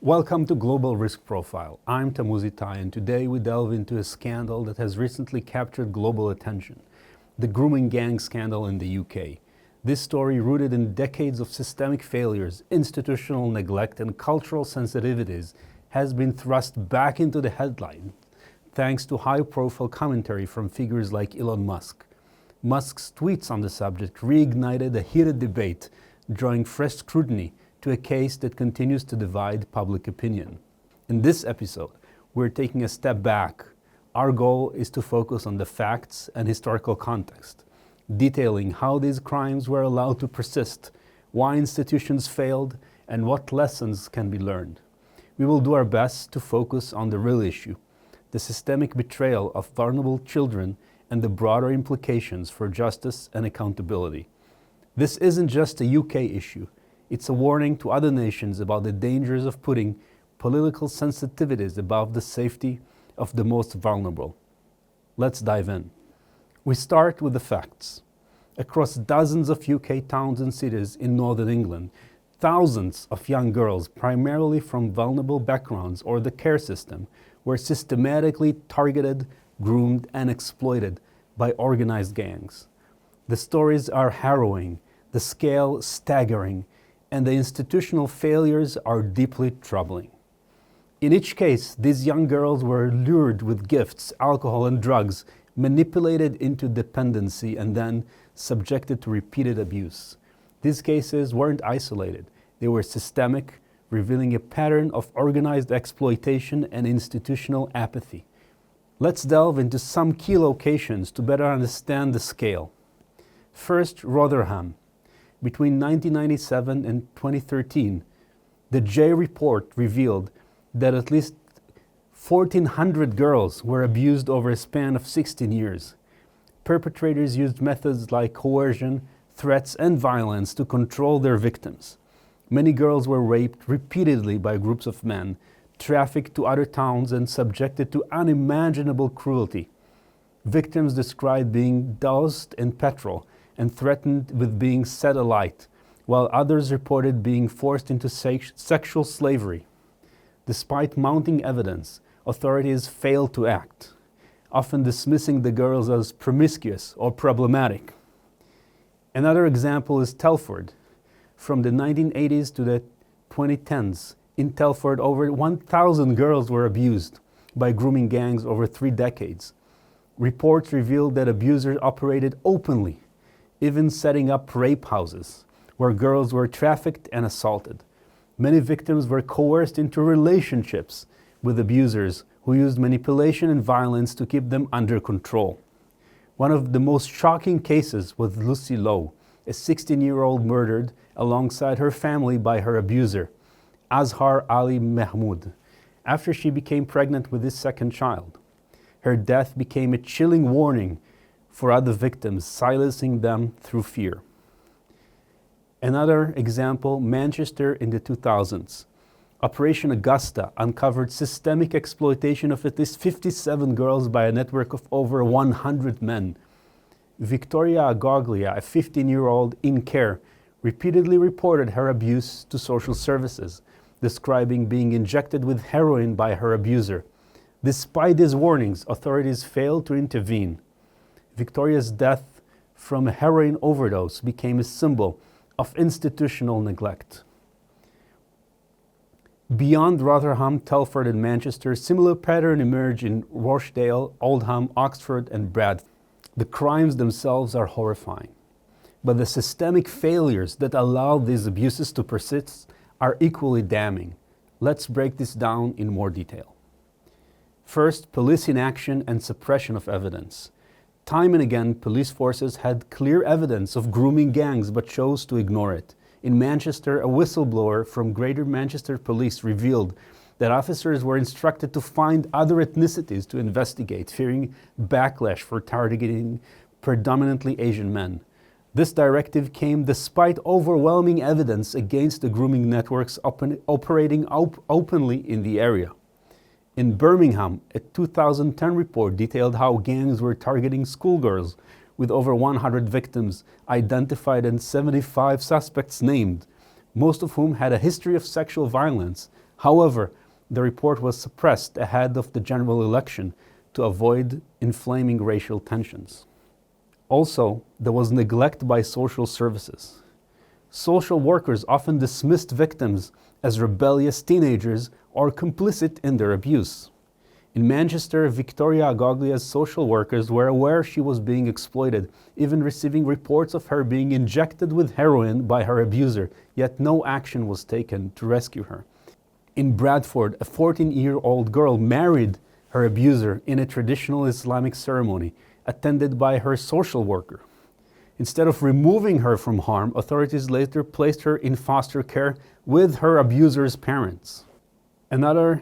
Welcome to Global Risk Profile. I'm Tamuzi Tai, and today we delve into a scandal that has recently captured global attention, the grooming gang scandal in the UK. This story, rooted in decades of systemic failures, institutional neglect, and cultural sensitivities, has been thrust back into the headline thanks to high-profile commentary from figures like Elon Musk. Musk's tweets on the subject reignited a heated debate, drawing fresh scrutiny to a case that continues to divide public opinion. In this episode, we're taking a step back. Our goal is to focus on the facts and historical context, detailing how these crimes were allowed to persist, why institutions failed, and what lessons can be learned. We will do our best to focus on the real issue, the systemic betrayal of vulnerable children and the broader implications for justice and accountability. This isn't just a UK issue. It's a warning to other nations about the dangers of putting political sensitivities above the safety of the most vulnerable. Let's dive in. We start with the facts. Across dozens of UK towns and cities in northern England, thousands of young girls, primarily from vulnerable backgrounds or the care system, were systematically targeted, groomed, and exploited by organized gangs. The stories are harrowing, the scale staggering, and the institutional failures are deeply troubling. In each case, these young girls were lured with gifts, alcohol, and drugs, manipulated into dependency, and then subjected to repeated abuse. These cases weren't isolated. They were systemic, revealing a pattern of organized exploitation and institutional apathy. Let's delve into some key locations to better understand the scale. First, Rotherham. Between 1997 and 2013, the J report revealed that at least 1,400 girls were abused over a span of 16 years. Perpetrators used methods like coercion, threats, and violence to control their victims. Many girls were raped repeatedly by groups of men, trafficked to other towns, and subjected to unimaginable cruelty. Victims described being doused in petrol and threatened with being set alight, while others reported being forced into sexual slavery. Despite mounting evidence, authorities failed to act, often dismissing the girls as promiscuous or problematic. Another example is Telford. From the 1980s to the 2010s, in Telford, over 1,000 girls were abused by grooming gangs over 3 decades. Reports revealed that abusers operated openly, even setting up rape houses where girls were trafficked and assaulted. Many victims were coerced into relationships with abusers who used manipulation and violence to keep them under control. One of the most shocking cases was Lucy Lowe, a 16-year-old murdered alongside her family by her abuser, Azhar Ali Mahmoud, after she became pregnant with his second child. Her death became a chilling warning for other victims, silencing them through fear. Another example, Manchester in the 2000s. Operation Augusta uncovered systemic exploitation of at least 57 girls by a network of over 100 men. Victoria Agoglia, a 15-year-old in care, repeatedly reported her abuse to social services, describing being injected with heroin by her abuser. Despite these warnings, authorities failed to intervene. Victoria's death from a heroin overdose became a symbol of institutional neglect. Beyond Rotherham, Telford, and Manchester, similar patterns emerge in Rochdale, Oldham, Oxford, and Bradford. The crimes themselves are horrifying, but the systemic failures that allow these abuses to persist are equally damning. Let's break this down in more detail. First, police inaction and suppression of evidence. Time and again, police forces had clear evidence of grooming gangs but chose to ignore it. In Manchester, a whistleblower from Greater Manchester Police revealed that officers were instructed to find other ethnicities to investigate, fearing backlash for targeting predominantly Asian men. This directive came despite overwhelming evidence against the grooming networks operating openly in the area. In Birmingham, a 2010 report detailed how gangs were targeting schoolgirls, with over 100 victims identified and 75 suspects named, most of whom had a history of sexual violence, However, the report was suppressed ahead of the general election to avoid inflaming racial tensions. Also, there was neglect by social services. Social workers often dismissed victims as rebellious teenagers or complicit in their abuse. In Manchester, Victoria Agoglia's social workers were aware she was being exploited, even receiving reports of her being injected with heroin by her abuser, yet no action was taken to rescue her. In Bradford, a 14-year-old girl married her abuser in a traditional Islamic ceremony, attended by her social worker. Instead of removing her from harm, authorities later placed her in foster care with her abuser's parents. Another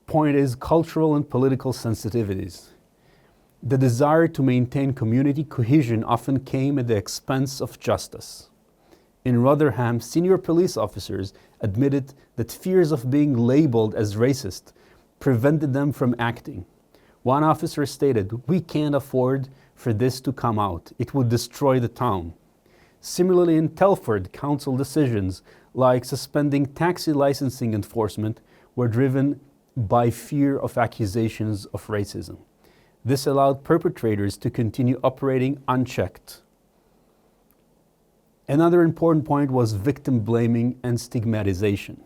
point is cultural and political sensitivities. The desire to maintain community cohesion often came at the expense of justice. In Rotherham, senior police officers admitted that fears of being labeled as racist prevented them from acting. One officer stated, "We can't afford for this to come out. It would destroy the town." Similarly, in Telford, council decisions like suspending taxi licensing enforcement were driven by fear of accusations of racism. This allowed perpetrators to continue operating unchecked. Another important point was victim blaming and stigmatization.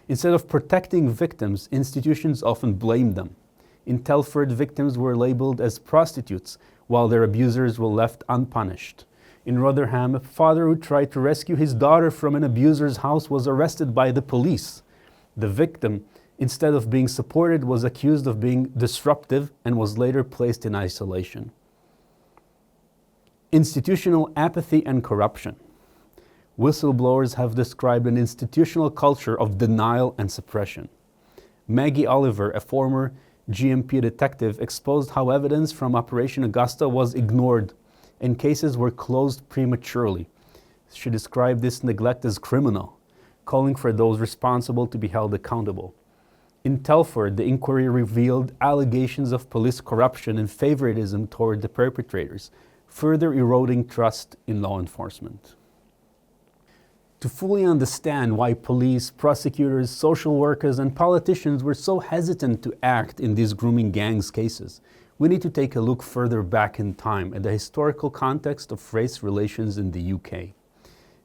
Instead of protecting victims, institutions often blamed them. In Telford, victims were labeled as prostitutes, while their abusers were left unpunished. In Rotherham, a father who tried to rescue his daughter from an abuser's house was arrested by the police. The victim, instead of being supported, was accused of being disruptive and was later placed in isolation. Institutional apathy and corruption. Whistleblowers have described an institutional culture of denial and suppression. Maggie Oliver, a former GMP detective, exposed how evidence from Operation Augusta was ignored and cases were closed prematurely. She described this neglect as criminal, calling for those responsible to be held accountable. In Telford, the inquiry revealed allegations of police corruption and favoritism toward the perpetrators, further eroding trust in law enforcement. To fully understand why police, prosecutors, social workers, and politicians were so hesitant to act in these grooming gangs cases, we need to take a look further back in time at the historical context of race relations in the UK.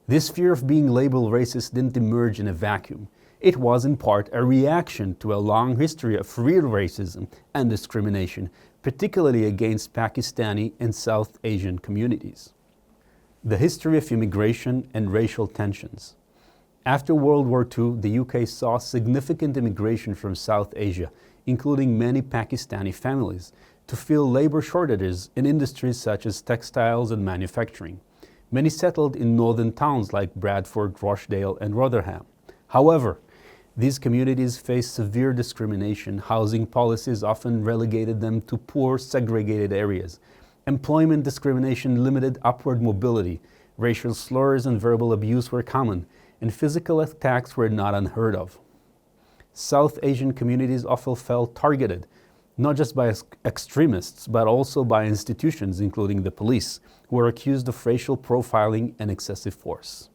This fear of being labeled racist didn't emerge in a vacuum. It was in part a reaction to a long history of real racism and discrimination, particularly against Pakistani and South Asian communities. The history of immigration and racial tensions. After World War II, the UK saw significant immigration from South Asia, including many Pakistani families, to fill labor shortages in industries such as textiles and manufacturing. Many settled in northern towns like Bradford, Rochdale, and Rotherham. However, these communities faced severe discrimination. Housing policies often relegated them to poor, segregated areas. Employment discrimination limited upward mobility. Racial slurs and verbal abuse were common, and physical attacks were not unheard of. South Asian communities often felt targeted, not just by extremists, but also by institutions, including the police, who were accused of racial profiling and excessive force.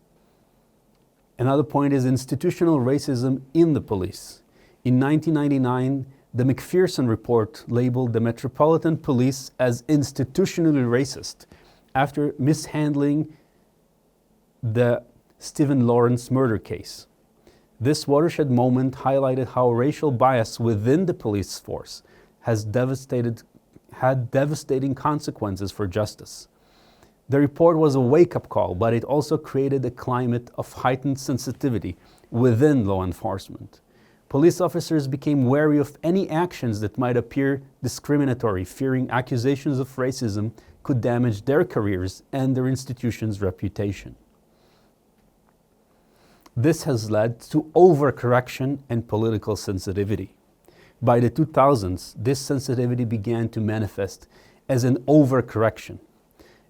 Another point is institutional racism in the police. In 1999, the McPherson report labeled the Metropolitan Police as institutionally racist after mishandling the Stephen Lawrence murder case. This watershed moment highlighted how racial bias within the police force had devastating consequences for justice. The report was a wake-up call, but it also created a climate of heightened sensitivity within law enforcement. Police officers became wary of any actions that might appear discriminatory, fearing accusations of racism could damage their careers and their institution's reputation. This has led to overcorrection and political sensitivity. By the 2000s, this sensitivity began to manifest as an overcorrection.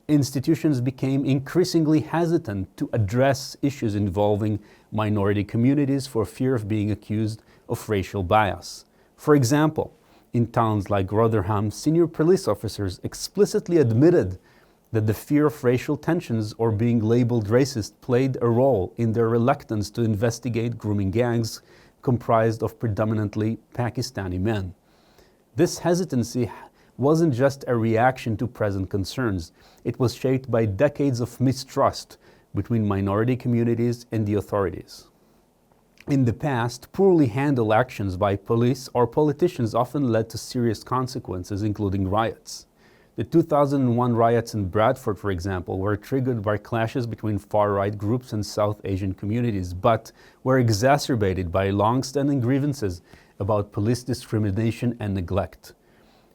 Institutions became increasingly hesitant to address issues involving minority communities for fear of being accused of racial bias. For example, in towns like Rotherham, senior police officers explicitly admitted that the fear of racial tensions or being labeled racist played a role in their reluctance to investigate grooming gangs, comprised of predominantly Pakistani men. This hesitancy wasn't just a reaction to present concerns. It was shaped by decades of mistrust between minority communities and the authorities. In the past, poorly handled actions by police or politicians often led to serious consequences, including riots. The 2001 riots in Bradford, for example, were triggered by clashes between far-right groups and South Asian communities, but were exacerbated by long-standing grievances about police discrimination and neglect.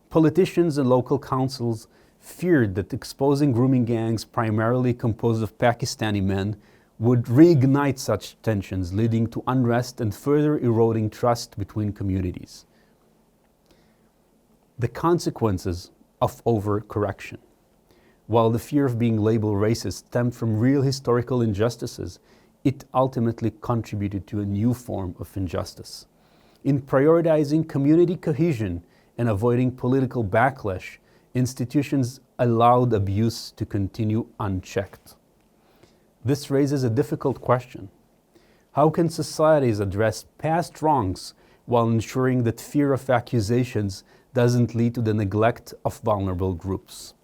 Politicians and local councils feared that exposing grooming gangs primarily composed of Pakistani men would reignite such tensions, leading to unrest and further eroding trust between communities. The consequences of overcorrection. While the fear of being labeled racist stemmed from real historical injustices, it ultimately contributed to a new form of injustice. In prioritizing community cohesion and avoiding political backlash, institutions allowed abuse to continue unchecked. This raises a difficult question. How can societies address past wrongs while ensuring that fear of accusations doesn't lead to the neglect of vulnerable groups?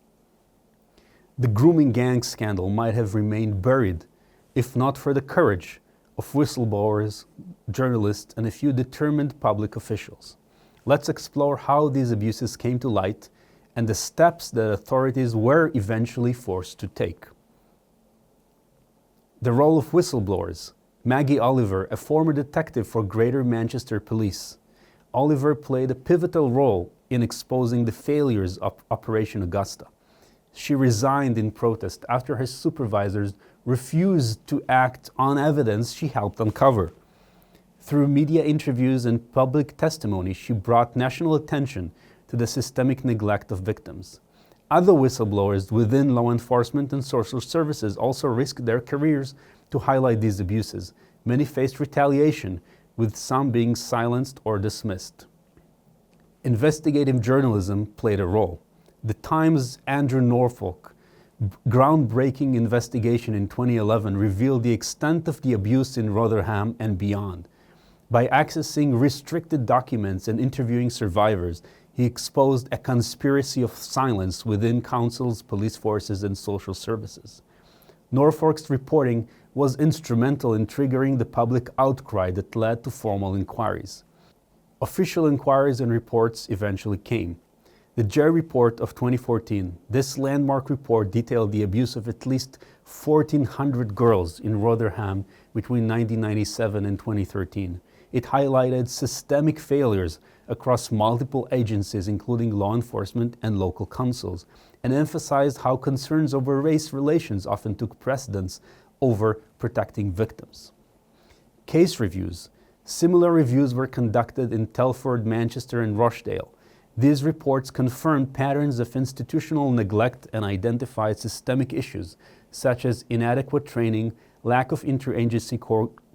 The grooming gang scandal might have remained buried if not for the courage of whistleblowers, journalists, and a few determined public officials. Let's explore how these abuses came to light and the steps that authorities were eventually forced to take. The role of whistleblowers. Maggie Oliver, a former detective for Greater Manchester Police. Oliver played a pivotal role in exposing the failures of Operation Augusta. She resigned in protest after her supervisors refused to act on evidence she helped uncover. Through media interviews and public testimony, she brought national attention to the systemic neglect of victims. Other whistleblowers within law enforcement and social services also risked their careers to highlight these abuses. Many faced retaliation, with some being silenced or dismissed. Investigative journalism played a role. The Times' Andrew Norfolk groundbreaking investigation in 2011 revealed the extent of the abuse in Rotherham and beyond. By accessing restricted documents and interviewing survivors, he exposed a conspiracy of silence within councils, police forces, and social services. Norfolk's reporting was instrumental in triggering the public outcry that led to formal inquiries. Official inquiries and reports eventually came. The Jerry Report of 2014, this landmark report detailed the abuse of at least 1,400 girls in Rotherham between 1997 and 2013. It highlighted systemic failures across multiple agencies, including law enforcement and local councils, and emphasized how concerns over race relations often took precedence over protecting victims. Case reviews. Similar reviews were conducted in Telford, Manchester, and Rochdale. These reports confirmed patterns of institutional neglect and identified systemic issues such as inadequate training, lack of interagency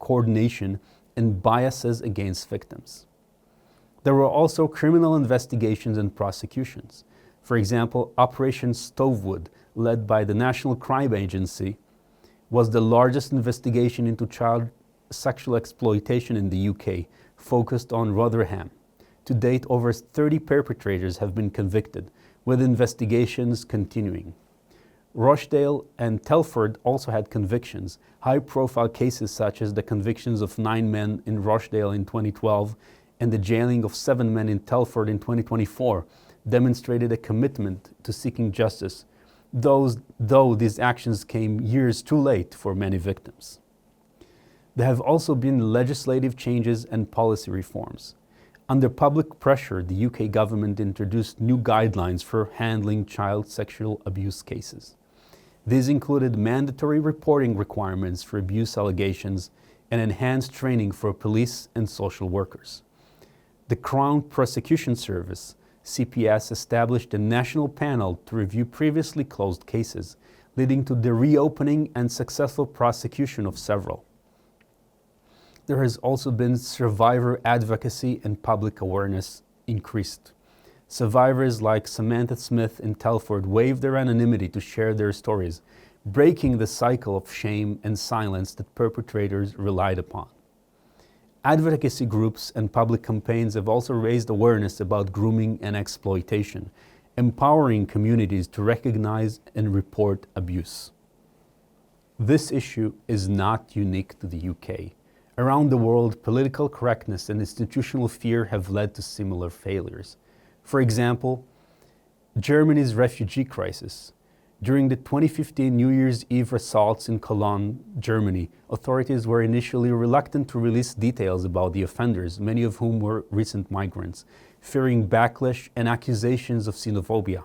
coordination, and biases against victims. There were also criminal investigations and prosecutions. For example, Operation Stovewood, led by the National Crime Agency, was the largest investigation into child sexual exploitation in the UK, focused on Rotherham. To date, over 30 perpetrators have been convicted, with investigations continuing. Rochdale and Telford also had convictions. High-profile cases such as the convictions of 9 men in Rochdale in 2012 and the jailing of 7 men in Telford in 2024 demonstrated a commitment to seeking justice, though these actions came years too late for many victims. There have also been legislative changes and policy reforms. Under public pressure, the UK government introduced new guidelines for handling child sexual abuse cases. These included mandatory reporting requirements for abuse allegations and enhanced training for police and social workers. The Crown Prosecution Service, CPS, established a national panel to review previously closed cases, leading to the reopening and successful prosecution of several. There has also been survivor advocacy and public awareness increased. Survivors like Samantha Smith in Telford waived their anonymity to share their stories, breaking the cycle of shame and silence that perpetrators relied upon. Advocacy groups and public campaigns have also raised awareness about grooming and exploitation, empowering communities to recognize and report abuse. This issue is not unique to the UK. Around the world, political correctness and institutional fear have led to similar failures. For example, Germany's refugee crisis. During the 2015 New Year's Eve assaults in Cologne, Germany, authorities were initially reluctant to release details about the offenders, many of whom were recent migrants, fearing backlash and accusations of xenophobia.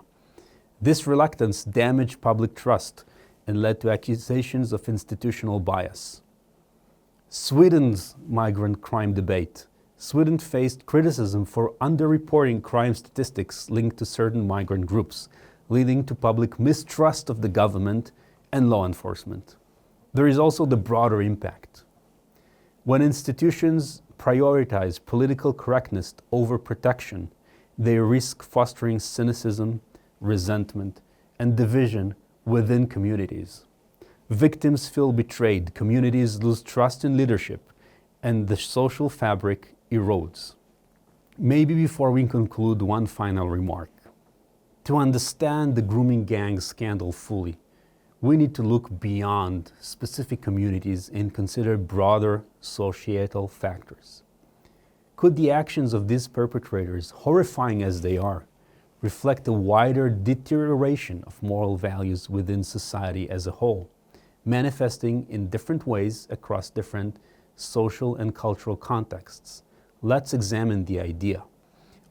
This reluctance damaged public trust and led to accusations of institutional bias. Sweden's migrant crime debate. Sweden faced criticism for underreporting crime statistics linked to certain migrant groups, leading to public mistrust of the government and law enforcement. There is also the broader impact. When institutions prioritize political correctness over protection, they risk fostering cynicism, resentment, and division within communities. Victims feel betrayed, communities lose trust in leadership, and the social fabric erodes. Maybe before we conclude, one final remark. To understand the grooming gang scandal fully, we need to look beyond specific communities and consider broader societal factors. Could the actions of these perpetrators, horrifying as they are, reflect a wider deterioration of moral values within society as a whole, manifesting in different ways across different social and cultural contexts? Let's examine the idea.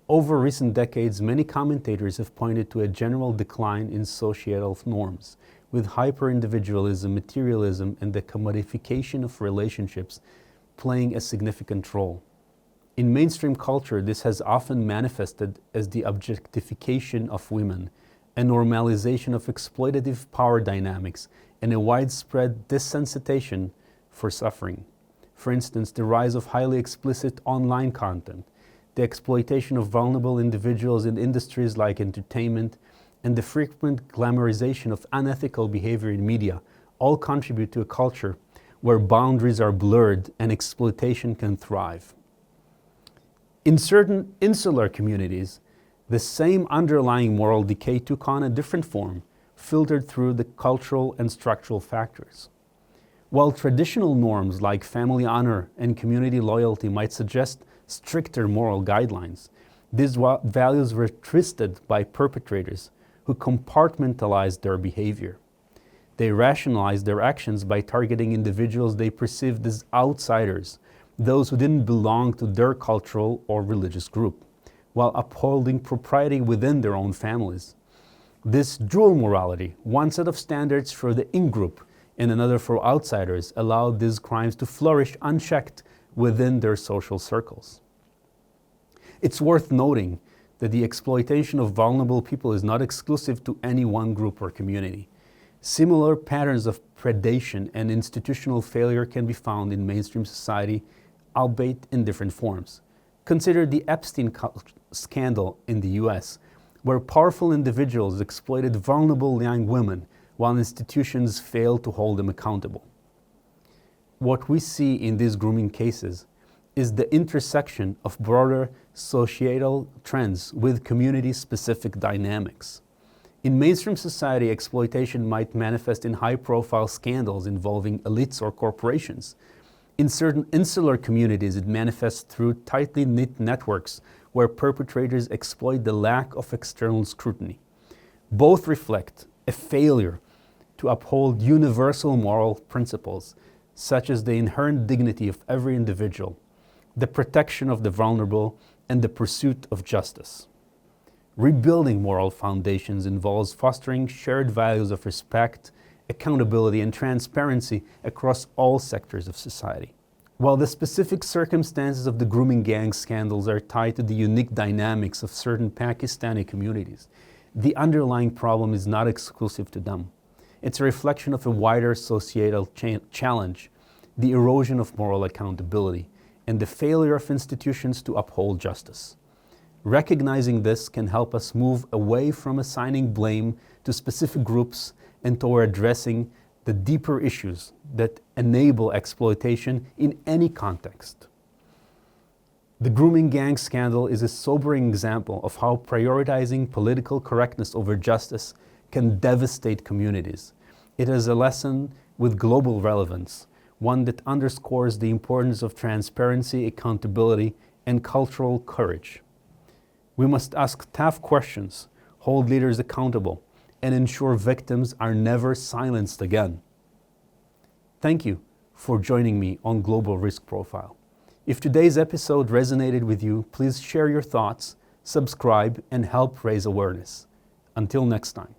Over recent decades, many commentators have pointed to a general decline in societal norms, with hyper-individualism, materialism, and the commodification of relationships playing a significant role. In mainstream culture, this has often manifested as the objectification of women, a normalization of exploitative power dynamics, and a widespread desensitization for suffering. For instance, the rise of highly explicit online content, the exploitation of vulnerable individuals in industries like entertainment, and the frequent glamorization of unethical behavior in media all contribute to a culture where boundaries are blurred and exploitation can thrive. In certain insular communities, the same underlying moral decay took on a different form, filtered through the cultural and structural factors. While traditional norms like family honor and community loyalty might suggest stricter moral guidelines, these values were twisted by perpetrators who compartmentalized their behavior. They rationalized their actions by targeting individuals they perceived as outsiders, those who didn't belong to their cultural or religious group, while upholding propriety within their own families. This dual morality, one set of standards for the in-group and another for outsiders, allowed these crimes to flourish unchecked within their social circles. It's worth noting that the exploitation of vulnerable people is not exclusive to any one group or community. Similar patterns of predation and institutional failure can be found in mainstream society, albeit in different forms. Consider the Epstein scandal in the US, where powerful individuals exploited vulnerable young women while institutions failed to hold them accountable. What we see in these grooming cases is the intersection of broader societal trends with community-specific dynamics. In mainstream society, exploitation might manifest in high-profile scandals involving elites or corporations. In certain insular communities, it manifests through tightly knit networks where perpetrators exploit the lack of external scrutiny. Both reflect a failure to uphold universal moral principles, such as the inherent dignity of every individual, the protection of the vulnerable, and the pursuit of justice. Rebuilding moral foundations involves fostering shared values of respect, accountability, and transparency across all sectors of society. While the specific circumstances of the grooming gang scandals are tied to the unique dynamics of certain Pakistani communities, the underlying problem is not exclusive to them. It's a reflection of a wider societal challenge, the erosion of moral accountability, and the failure of institutions to uphold justice. Recognizing this can help us move away from assigning blame to specific groups and toward addressing the deeper issues that enable exploitation in any context. The grooming gang scandal is a sobering example of how prioritizing political correctness over justice can devastate communities. It is a lesson with global relevance, one that underscores the importance of transparency, accountability, and cultural courage. We must ask tough questions, hold leaders accountable, and ensure victims are never silenced again. Thank you for joining me on Global Risk Profile. If today's episode resonated with you, please share your thoughts, subscribe, and help raise awareness. Until next time.